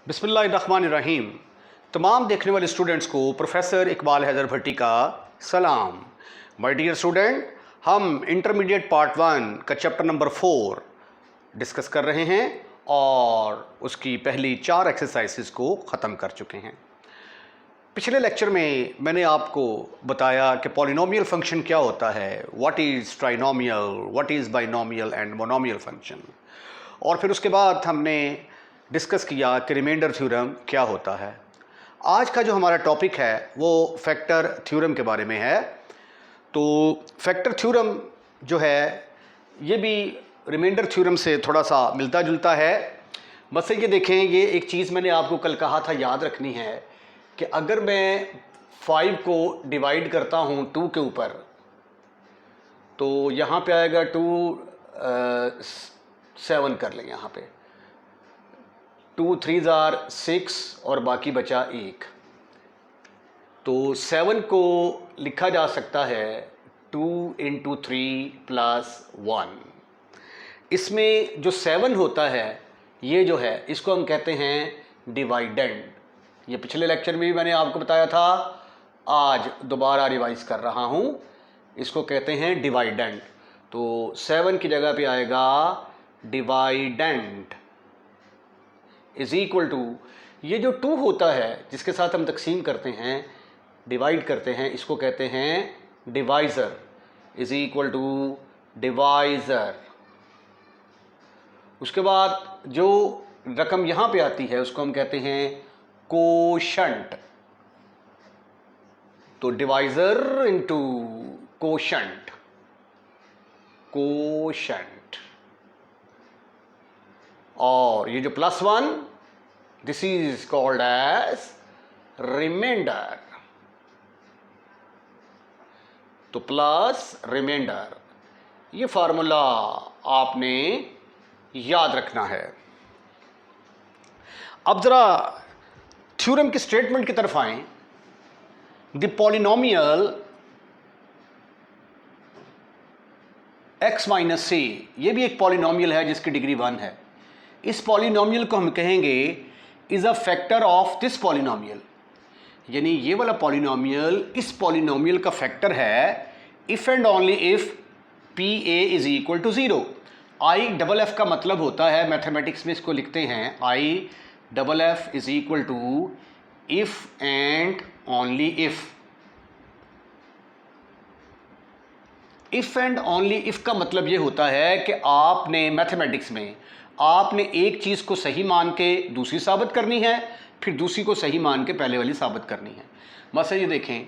बिस्मिल्लाहिर्रहमानिर्रहीम। तमाम देखने वाले स्टूडेंट्स को प्रोफेसर इकबाल हैदर भट्टी का सलाम। माय डियर स्टूडेंट, हम इंटरमीडिएट पार्ट 1 का चैप्टर नंबर 4 डिस्कस कर रहे हैं और उसकी पहली 4 एक्सरसाइजेस को ख़त्म कर चुके हैं। पिछले लेक्चर में मैंने आपको बताया कि पॉलिनोमियल फंक्शन क्या होता है, what is trinomial, what is binomial and monomial function, और फिर उसके बाद हमने डिस्कस किया कि रिमाइंडर थ्योरम क्या होता है। आज का जो हमारा टॉपिक है वो फैक्टर थ्योरम के बारे में है। तो फैक्टर थ्योरम जो है ये भी रिमाइंडर थ्योरम से थोड़ा सा मिलता जुलता है। बस ये देखें, ये एक चीज़ मैंने आपको कल कहा था, याद रखनी है कि अगर मैं 5 को डिवाइड करता हूँ 2 के ऊपर, तो यहाँ पे आएगा 2 7 कर लें, यहाँ पे 2 3 6 और बाकी बचा 1। तो 7 को लिखा जा सकता है 2 × 3 + 1। इसमें जो 7 होता है ये जो है इसको हम कहते हैं डिवाइडेंड। ये पिछले लेक्चर में भी मैंने आपको बताया था, आज दोबारा रिवाइज कर रहा हूँ। इसको कहते हैं डिवाइडेंड। तो 7 की जगह पे आएगा डिवाइडेंड इज इक्वल टू, ये जो 2 होता है जिसके साथ हम तकसीम करते हैं, डिवाइड करते हैं, इसको कहते हैं divisor, is equal to divisor. उसके बाद जो रकम यहाँ पे आती है उसको हम कहते हैं कोशंट। तो डिवाइज़र इनटू कोशंट, कोशंट। और ये जो +1, this is called as remainder. तो प्लस रिमाइंडर, ये फार्मूला आपने याद रखना है। अब जरा थ्योरम की स्टेटमेंट की तरफ आएं। द पॉलिनोमियल x - c, ये भी एक पॉलिनोमियल है जिसकी डिग्री 1 है। इस पॉलिनोमियल को हम कहेंगे is a factor of this polynomial, यानी ये वाला पॉलिनोमियल इस पॉलिनोमियल का फैक्टर है if and only if p a is equal to 0। IFF का मतलब होता है, मैथमेटिक्स में इसको लिखते हैं IFF is equal to if and only if. If and only if का मतलब ये होता है कि आपने मैथमेटिक्स में आपने एक चीज़ को सही मान के दूसरी साबित करनी है, फिर दूसरी को सही मान के पहले वाली साबित करनी है। मसला ये देखें,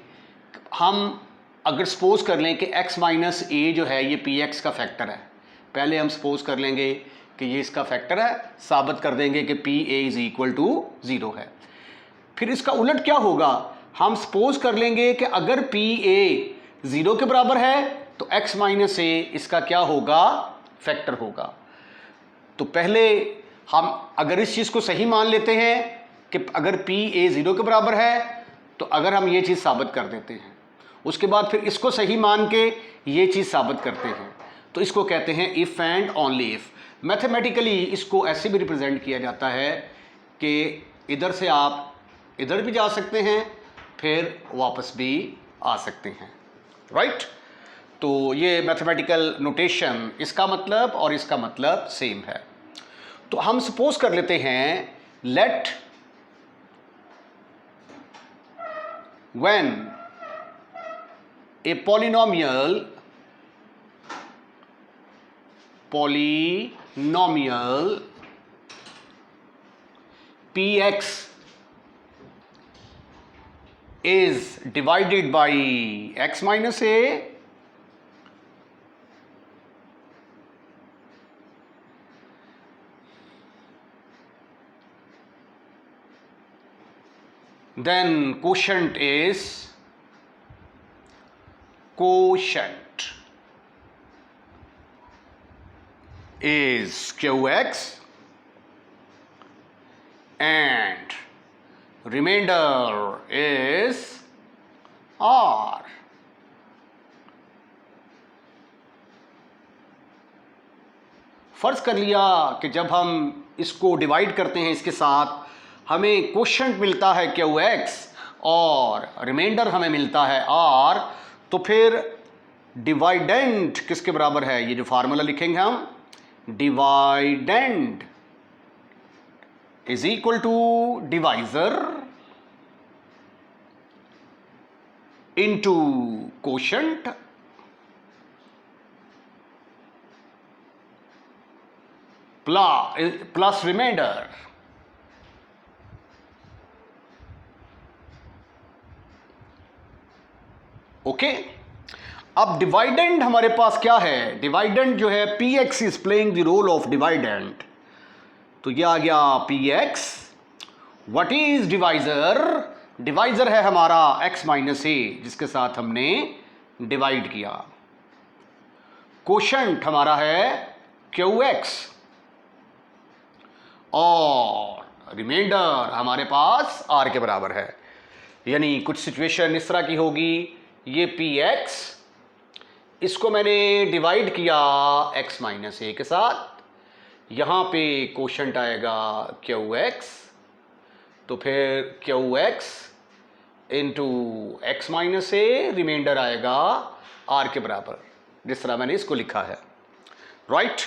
हम अगर सपोज कर लें कि x - a जो है ये px का फैक्टर है, पहले हम सपोज कर लेंगे कि ये इसका फैक्टर है, साबित कर देंगे कि pa इज इक्वल टू 0 है। फिर इसका उलट क्या होगा, हम सपोज कर लेंगे कि अगर pa 0 के बराबर है तो x - a इसका क्या होगा, फैक्टर होगा। तो पहले हम अगर इस चीज़ को सही मान लेते हैं कि अगर pa 0 के बराबर है, तो अगर हम ये चीज़ साबित कर देते हैं, उसके बाद फिर इसको सही मान के ये चीज़ साबित करते हैं, तो इसको कहते हैं if and only if. Mathematically इसको ऐसे भी रिप्रेजेंट किया जाता है कि इधर से आप इधर भी जा सकते हैं, फिर वापस भी आ सकते हैं, राइट। तो ये मैथमेटिकल नोटेशन, इसका मतलब और इसका मतलब सेम है। तो हम सपोज कर लेते हैं, let when a polynomial px is divided by x - a, then quotient is qx and remainder is r। फ़र्ज़ कर लिया कि जब हम इसको डिवाइड करते हैं इसके साथ, हमें क्वोशंट मिलता है क्यू एक्स और रिमाइंडर हमें मिलता है आर, तो फिर डिवाइडेंड किसके बराबर है? ये जो फार्मूला लिखेंगे हम, dividend is equal to divisor into quotient plus remainder. Okay, अब डिवाइडेंड हमारे पास क्या है? डिवाइडेंड जो है p x is playing the role of dividend, तो ये आ गया p x. What is divisor? Divisor है हमारा x माइनस ए, जिसके साथ हमने डिवाइड किया। क्वोशंट हमारा है क्यू एक्स और रिमाइंडर हमारे पास r के बराबर है। यानी कुछ सिचुएशन इस तरह की होगी, ये पी एक्स, इसको मैंने डिवाइड किया x माइनस ए के साथ, यहाँ पे क्वोशंट आएगा क्यू एक्स, तो फिर q x into x minus a, remainder आएगा आर के बराबर, जिस तरह मैंने इसको लिखा है। राइट,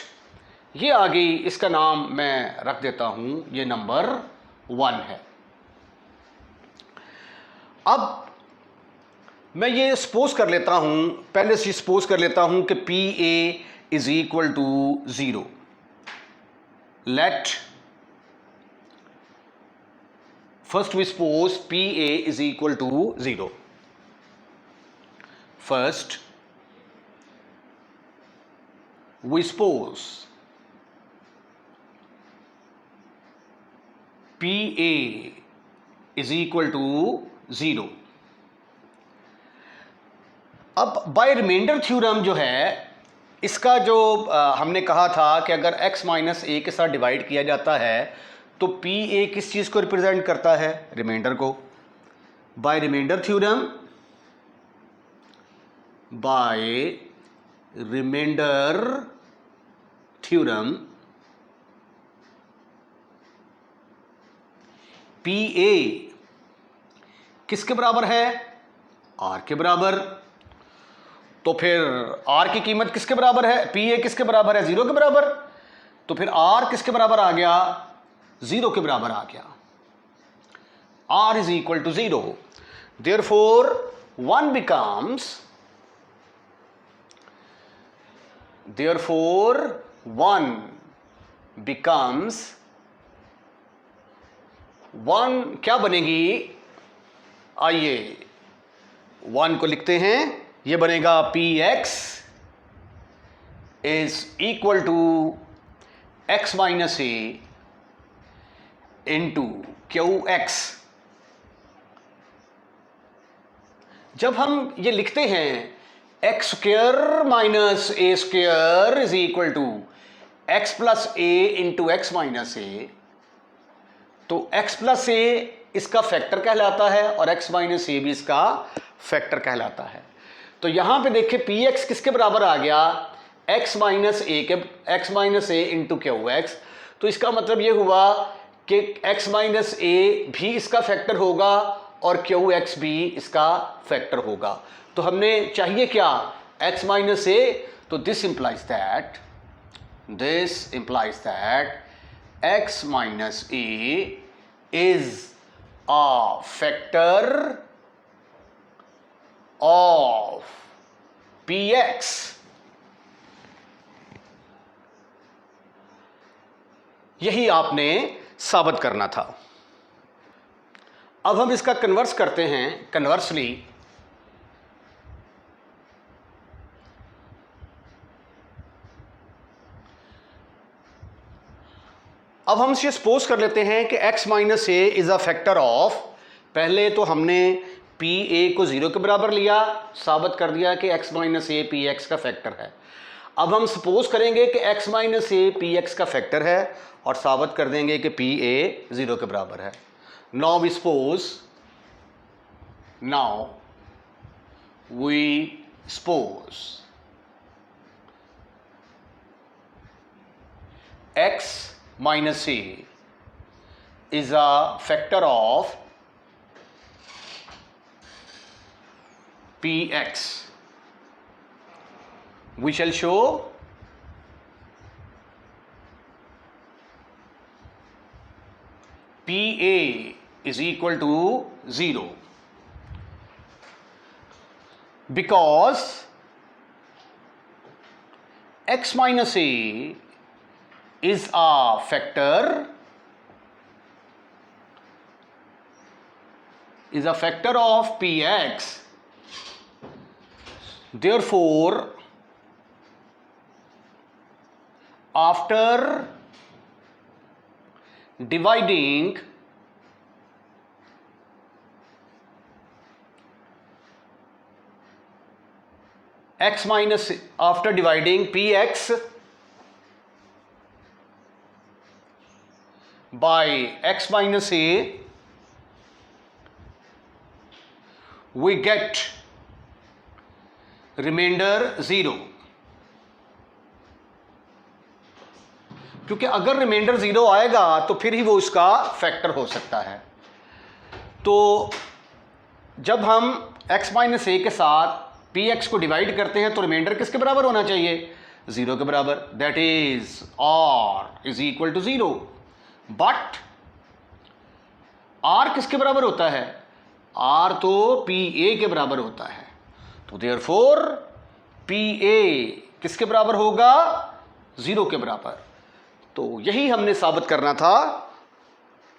ये आ गई, इसका नाम मैं रख देता हूं, ये नंबर 1 है। अब मैं ये सपोज कर लेता हूं, पहले से सपोज कर लेता हूं कि p a is equal to 0। Let first we suppose PA is equal to 0. First we suppose PA is equal to 0. अब बाय रिमाइंडर थ्योरम जो है, इसका जो हमने कहा था कि अगर x माइनस ए के साथ डिवाइड किया जाता है तो पी ए किस चीज़ को रिप्रेजेंट करता है? रिमाइंडर को। By remainder theorem, by remainder theorem p a किसके बराबर है? आर के बराबर। तो फिर आर की कीमत किसके बराबर है? पी ए किसके बराबर है? 0 के बराबर। तो फिर आर किसके बराबर आ गया? 0 के बराबर आ गया। R is equal to 0. Therefore, 1 becomes 1 क्या बनेगी? आइए 1 को लिखते हैं, ये बनेगा p x is equal to x minus a into q x. जब हम ये लिखते हैं x square minus a square is equal to x plus a into x minus a, तो एक्स प्लस ए इसका फैक्टर कहलाता है और एक्स माइनस ए भी इसका फैक्टर कहलाता है। तो यहां पे देखिए पी एक्स किसके बराबर आ गया? X minus a into q x. तो इसका मतलब ये हुआ कि x माइनस ए भी इसका फैक्टर होगा और क्यू एक्स भी इसका फैक्टर होगा। तो हमने चाहिए क्या? x माइनस ए, तो this implies that x minus A is a factor of P x. यही आपने साबित करना था। अब हम इसका कन्वर्स करते हैं। कन्वर्सली अब हम इसे सपोज कर लेते हैं कि x minus A is a factor of, पहले तो हमने पी ए को 0 के बराबर लिया, साबित कर दिया कि x minus A P x का फैक्टर है। अब हम सपोज करेंगे कि x minus A P x का फैक्टर है और साबित कर देंगे कि पी ए 0 के बराबर है। Now we suppose x minus a is a factor of Px. We shall show Pa is equal to 0 because x minus a is a factor of Px. Therefore, after dividing Px by x minus a, we get remainder 0, क्योंकि अगर reminder 0 आएगा तो फिर ही वो उसका factor हो सकता है। तो जब हम x माइनस ए के साथ px को डिवाइड करते हैं तो रिमाइंडर किसके बराबर होना चाहिए? 0 के बराबर, that is r is equal to 0। But r किसके बराबर होता है? r तो pa के बराबर होता है। तो देयरफॉर Pa किसके बराबर होगा? 0 के बराबर। तो यही हमने साबित करना था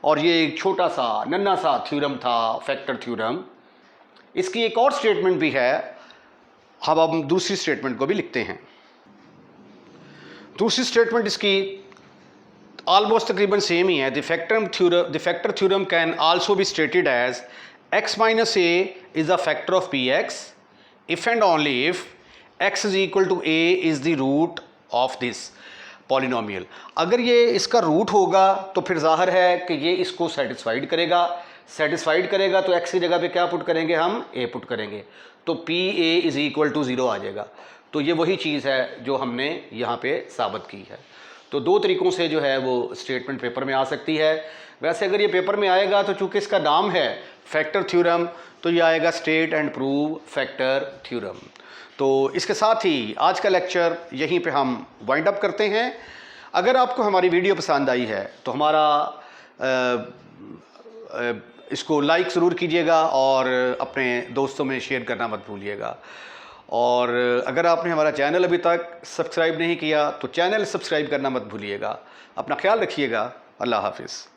और ये एक छोटा सा नन्हा सा थ्योरम था, फैक्टर थ्योरम। इसकी एक और स्टेटमेंट भी है, हम दूसरी स्टेटमेंट को भी लिखते हैं। दूसरी स्टेटमेंट इसकी ऑलमोस्ट तकरीबन सेम ही है। The factor theorem can also be stated as x minus a is a factor of px if and only if x is equal to a is the root of this polynomial। अगर ये इसका root होगा तो फिर जाहिर है कि ये इसको सेटिस्फाइड करेगा तो x की जगह पे क्या पुट करेंगे? हम a पुट करेंगे, तो Pa इज इक्वल टू 0 आ जाएगा। तो ये वही चीज़ है जो हमने यहाँ पे साबित की है। तो दो तरीक़ों से जो है वो स्टेटमेंट पेपर में आ सकती है। वैसे अगर ये पेपर में आएगा तो चूँकि इसका नाम है फैक्टर थ्योरम, तो ये आएगा state and prove factor theorem. तो इसके साथ ही आज का लेक्चर यहीं पे हम वाइंड अप करते हैं। अगर आपको हमारी वीडियो पसंद आई है तो हमारा इसको लाइक ज़रूर कीजिएगा और अपने दोस्तों में शेयर करना मत भूलिएगा। और अगर आपने हमारा चैनल अभी तक सब्सक्राइब नहीं किया तो चैनल सब्सक्राइब करना मत भूलिएगा। अपना ख्याल रखिएगा। अल्लाह हाफिज़।